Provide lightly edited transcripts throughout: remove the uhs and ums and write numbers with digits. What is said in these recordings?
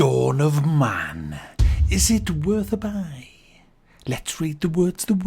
Dawn of Man. Is it worth a buy? Let's read the words of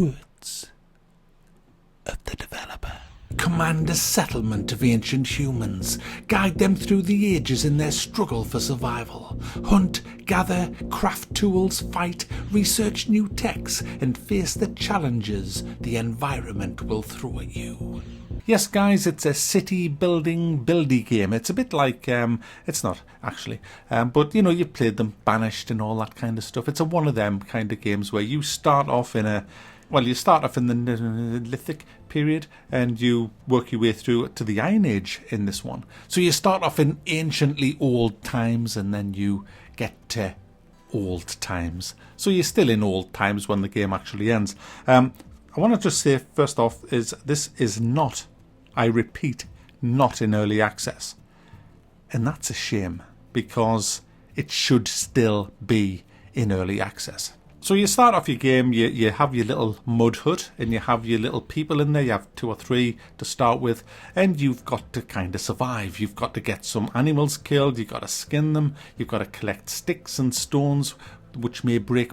the developer. Command a settlement of ancient humans. Guide them through the ages in their struggle for survival. Hunt, gather, craft tools, fight, research new techs, and face the challenges the environment will throw at you. Yes, guys, it's a city building buildy game. It's a bit like, it's not actually, but you know, you've played them, Banished and all that kind of stuff. It's one of them kind of games where you start off in you start off in the Neolithic period and you work your way through to the Iron Age in this one. So you start off in anciently old times and then you get to old times. So you're still in old times when the game actually ends. I want to just say first off this is not, I repeat, not in early access. And that's a shame because it should still be in early access. So you start off your game, you have your little mud hut and you have your little people in there. You have 2 or 3 to start with and you've got to kind of survive. You've got to get some animals killed, you've got to skin them, you've got to collect sticks and stones, which may break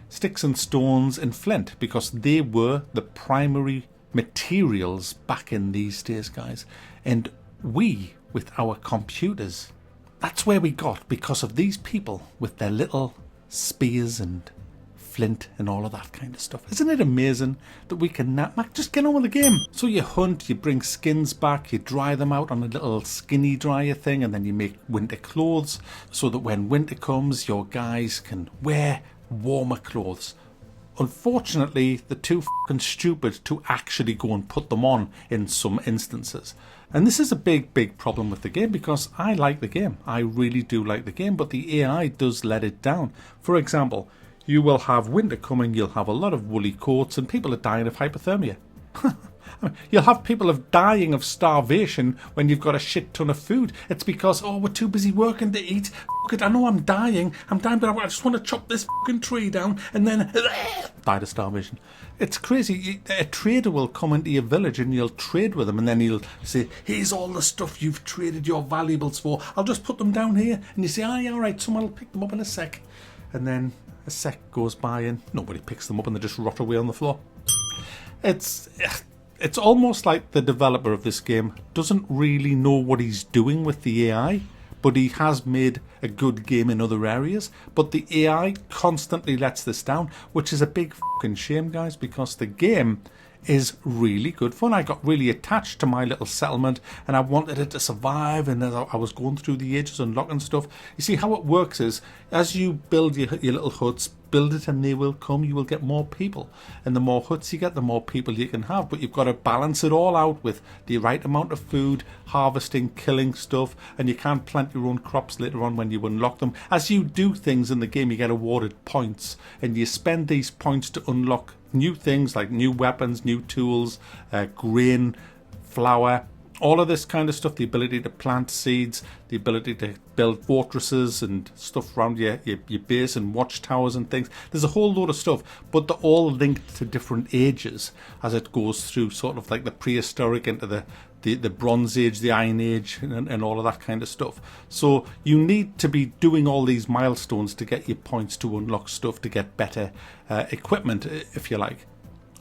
sticks and stones and flint, because they were the primary materials back in these days, guys. And we, with our computers, that's where we got, because of these people with their little spears and flint and all of that kind of stuff. Isn't it amazing that we can just get on with the game? So you hunt, you bring skins back, you dry them out on a little skinny dryer thing, and then you make winter clothes so that when winter comes your guys can wear warmer clothes. Unfortunately, they're too fucking stupid to actually go and put them on in some instances. And this is a big problem with the game, because I like the game. I really do like the game, but the AI does let it down. For example, you will have winter coming, you'll have a lot of woolly coats, and people are dying of hypothermia. You'll have people dying of starvation when you've got a shit ton of food. It's because, we're too busy working to eat. Fuck it, I know I'm dying, but I just want to chop this fucking tree down and then died of starvation. It's crazy. A trader will come into your village and you'll trade with him, and then he'll say, here's all the stuff you've traded your valuables for. I'll just put them down here. And you say, all right, someone will pick them up in a sec. And then a sec goes by and nobody picks them up and they just rot away on the floor. It's almost like the developer of this game doesn't really know what he's doing with the AI, but he has made a good game in other areas. But the AI constantly lets this down, which is a big fucking shame, guys, because the game is really good fun. I got really attached to my little settlement and I wanted it to survive, and as I was going through the ages unlocking stuff. You see, how it works is, as you build your little huts, build it and they will come, you will get more people, and the more huts you get, the more people you can have. But you've got to balance it all out with the right amount of food, harvesting, killing stuff, and you can't plant your own crops later on when you unlock them. As you do things in the game, you get awarded points, and you spend these points to unlock new things like new weapons, new tools, grain, flour, all of this kind of stuff, the ability to plant seeds, the ability to build fortresses and stuff around your base and watchtowers and things. There's a whole load of stuff, but they're all linked to different ages as it goes through, sort of like the prehistoric into the Bronze Age, the Iron Age, and all of that kind of stuff. So you need to be doing all these milestones to get your points to unlock stuff, to get better equipment, if you like.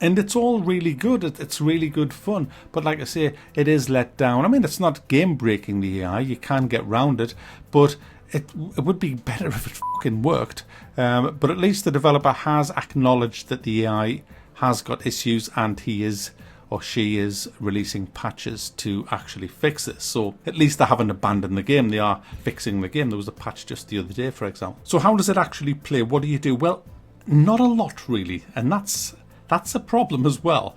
And it's all really good. It's really good fun. But like I say, it is let down. I mean, it's not game-breaking, the AI. You can get round it. But it would be better if it fucking worked. But at least the developer has acknowledged that the AI has got issues, and he is, or she is, releasing patches to actually fix this. So at least they haven't abandoned the game. They are fixing the game. There was a patch just the other day, for example. So how does it actually play? What do you do? Well, not a lot, really. And that's a problem as well.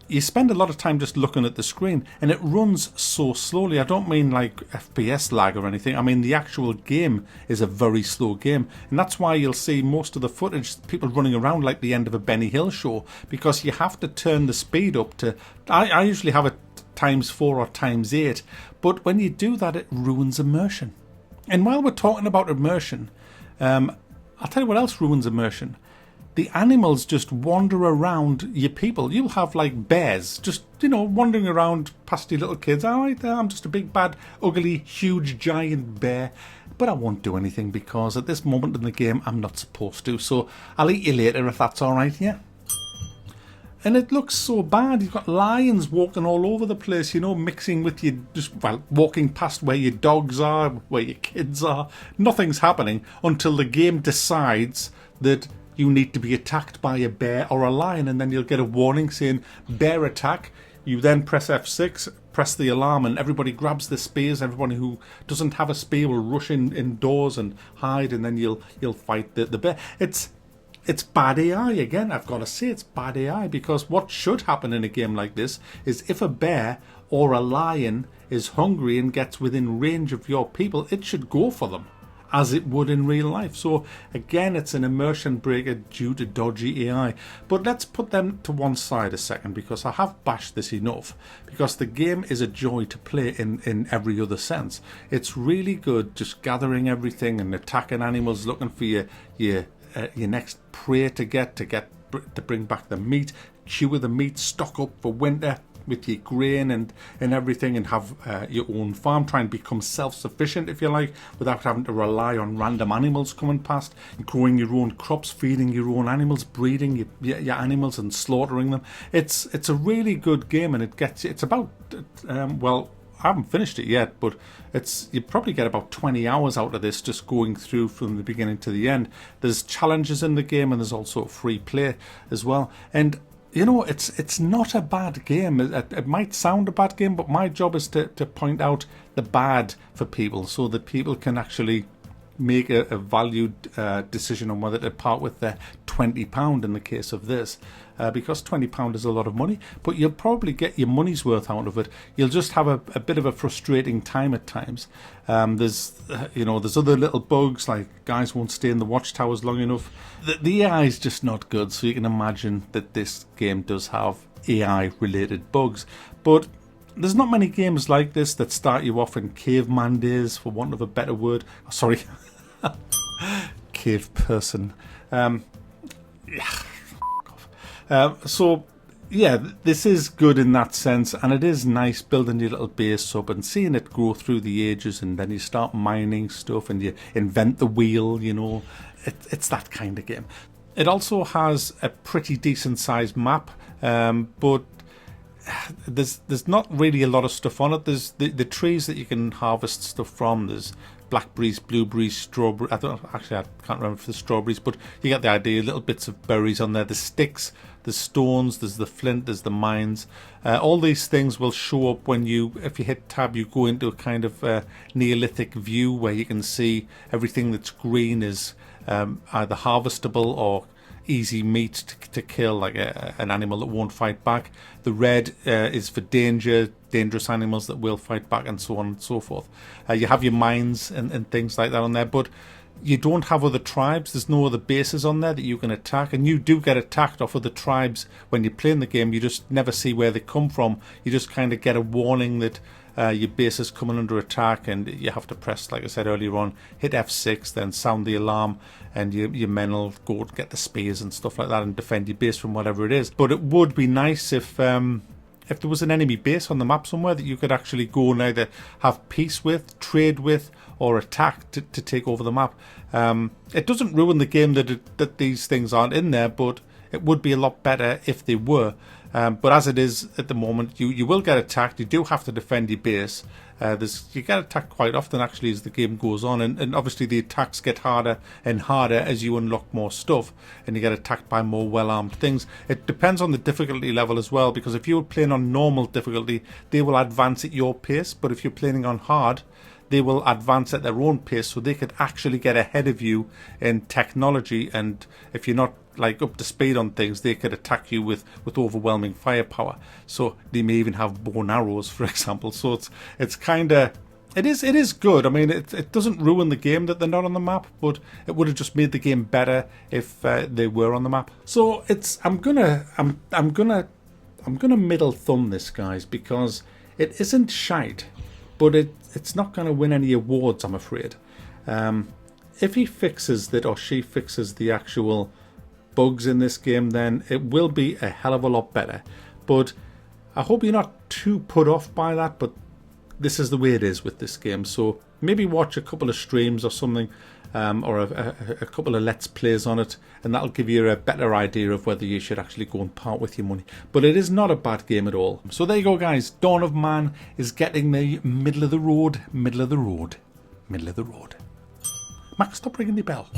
You spend a lot of time just looking at the screen, and it runs so slowly. I don't mean like FPS lag or anything. I mean the actual game is a very slow game, and that's why you'll see most of the footage, people running around like the end of a Benny Hill show, because you have to turn the speed up to, I usually have it ×4 or ×8, but when you do that, it ruins immersion. And while we're talking about immersion, I'll tell you what else ruins immersion. the animals just wander around your people. You'll have like bears just, wandering around past your little kids. All right, I'm just a big, bad, ugly, huge, giant bear. But I won't do anything because at this moment in the game, I'm not supposed to. So I'll eat you later if that's all right, yeah? And it looks so bad. You've got lions walking all over the place, mixing with you, walking past where your dogs are, where your kids are. Nothing's happening until the game decides that you need to be attacked by a bear or a lion, and then you'll get a warning saying bear attack. You then press F6, press the alarm, and everybody grabs the spears. Everybody who doesn't have a spear will rush indoors and hide, and then you'll fight the bear. It's bad AI again. I've got to say it's bad AI, because what should happen in a game like this is if a bear or a lion is hungry and gets within range of your people, it should go for them, as it would in real life. So again, it's an immersion breaker due to dodgy AI. But let's put them to one side a second, because I have bashed this enough, because the game is a joy to play in every other sense. It's really good just gathering everything and attacking animals, looking for your next prey to bring back the meat, chew the meat, stock up for winter with your grain and everything, and have your own farm. Try and become self-sufficient, if you like, without having to rely on random animals coming past. Growing your own crops, feeding your own animals, breeding your animals and slaughtering them. It's a really good game, and it's about I haven't finished it yet, but you probably get about 20 hours out of this, just going through from the beginning to the end. There's challenges in the game, and there's also free play as well. And it's not a bad game. It might sound a bad game, but my job is to point out the bad for people, so that people can actually make a valued decision on whether to part with their £20 in the case of this, because £20 is a lot of money, but you'll probably get your money's worth out of it. You'll just have a bit of a frustrating time at times. There's other little bugs, like guys won't stay in the watchtowers long enough. The AI is just not good, so you can imagine that this game does have AI related bugs. But there's not many games like this that start you off in caveman days, for want of a better word. Oh, sorry. Cave person. So, yeah, this is good in that sense, and it is nice building your little base up and seeing it grow through the ages, and then you start mining stuff and you invent the wheel, It's that kind of game. It also has a pretty decent sized map, but there's not really a lot of stuff on it. There's the trees that you can harvest stuff from. There's blackberries, blueberries, strawberries. I can't remember for the strawberries, but you get the idea. Little bits of berries on there. There's sticks, there's stones, there's the flint, there's the mines. All these things will show up if you hit tab, you go into a kind of Neolithic view where you can see everything that's green is either harvestable or easy meat to kill, like an animal that won't fight back. The red is for dangerous animals that will fight back, and so on and so forth. You have your mines and things like that on there, but you don't have other tribes. There's no other bases on there that you can attack, and you do get attacked off other tribes when you're playing the game. You just never see where they come from. You just kind of get a warning that your base is coming under attack, and you have to press, like I said earlier on, hit F6, then sound the alarm, and your men will go get the spears and stuff like that and defend your base from whatever it is. But it would be nice if there was an enemy base on the map somewhere that you could actually go and either have peace with, trade with, or attack to take over the map. It doesn't ruin the game that these things aren't in there, but it would be a lot better if they were. But as it is at the moment, you will get attacked. You do have to defend your base. You get attacked quite often, actually, as the game goes on. And obviously the attacks get harder and harder as you unlock more stuff, and you get attacked by more well-armed things. It depends on the difficulty level as well, because if you're playing on normal difficulty, they will advance at your pace. But if you're playing on hard, they will advance at their own pace, so they could actually get ahead of you in technology. And if you're not up to speed on things, they could attack you with overwhelming firepower. So they may even have bow and arrows, for example. So it's kind of, it is good. I mean, it doesn't ruin the game that they're not on the map, but it would have just made the game better if they were on the map. So I'm gonna middle thumb this, guys, because it isn't shite, but it's not going to win any awards, I'm afraid. If he fixes that, or she fixes the actual bugs in this game, then it will be a hell of a lot better. But I hope you're not too put off by that, but this is the way it is with this game. So maybe watch a couple of streams or something, or a couple of Let's Plays on it, and that'll give you a better idea of whether you should actually go and part with your money. But it is not a bad game at all. So there you go, guys. Dawn of Man is getting the middle of the road. Max, stop ringing the bell.